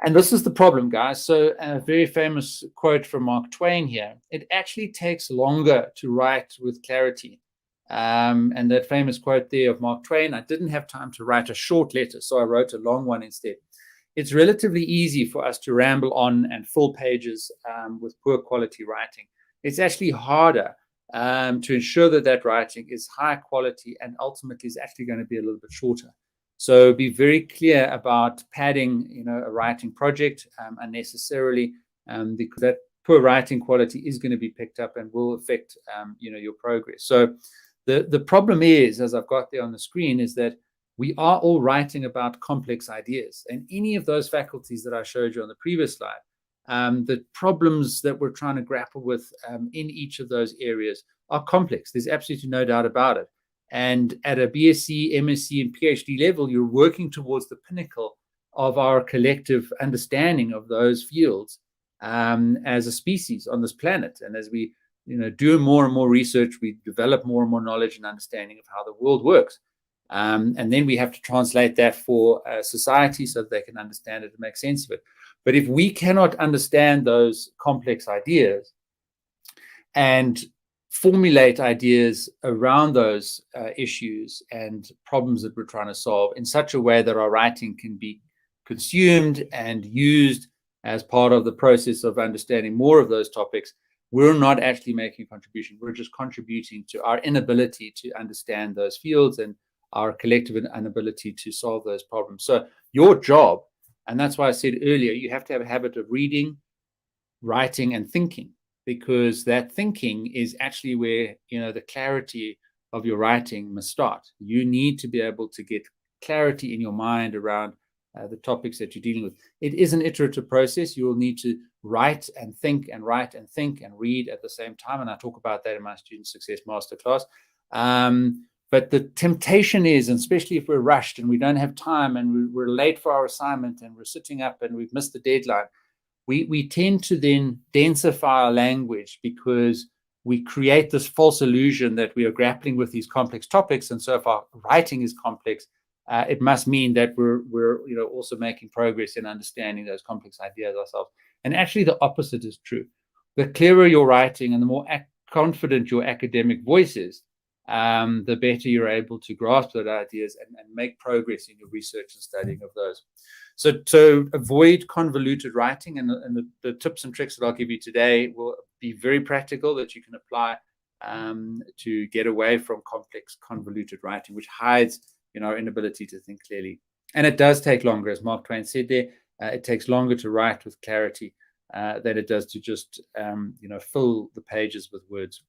And this is the problem, guys. So a very famous quote from Mark Twain here: it actually takes longer to write with clarity. And that famous quote there of Mark Twain: I didn't have time to write a short letter, so I wrote a long one instead. It's relatively easy for us to ramble on and fill pages with poor quality writing. It's actually harder to ensure that that writing is high quality and ultimately is actually going to be a little bit shorter. So be very clear about padding, a writing project unnecessarily, because that poor writing quality is going to be picked up and will affect, your progress. So the problem is, as I've got there on the screen, is that we are all writing about complex ideas, and any of those faculties that I showed you on the previous slide, the problems that we're trying to grapple with in each of those areas are complex. There's absolutely no doubt about it. And at a BSc, MSc, and PhD level, you're working towards the pinnacle of our collective understanding of those fields as a species on this planet. And as we do more and more research, we develop more and more knowledge and understanding of how the world works. And then we have to translate that for society so that they can understand it and make sense of it. But if we cannot understand those complex ideas and formulate ideas around those issues and problems that we're trying to solve in such a way that our writing can be consumed and used as part of the process of understanding more of those topics, we're not actually making a contribution. We're just contributing to our inability to understand those fields and our collective inability to solve those problems. So your job, and that's why I said earlier, you have to have a habit of reading, writing, and thinking, because that thinking is actually where the clarity of your writing must start. You need to be able to get clarity in your mind around the topics that you're dealing with. It is an iterative process. You will need to write and think and write and think and read at the same time, and I talk about that in my Student Success Masterclass. But the temptation is, and especially if we're rushed and we don't have time and we're late for our assignment and we're sitting up and we've missed the deadline, we tend to then densify our language because we create this false illusion that we are grappling with these complex topics. And so if our writing is complex, it must mean that we're also making progress in understanding those complex ideas ourselves. And actually the opposite is true. The clearer your writing and the more confident your academic voice is, the better you're able to grasp those ideas and make progress in your research and studying of those. So avoid convoluted writing, and the tips and tricks that I'll give you today will be very practical that you can apply to get away from complex, convoluted writing, which hides our inability to think clearly. And it does take longer, as Mark Twain said there. It takes longer to write with clarity than it does to just fill the pages with words.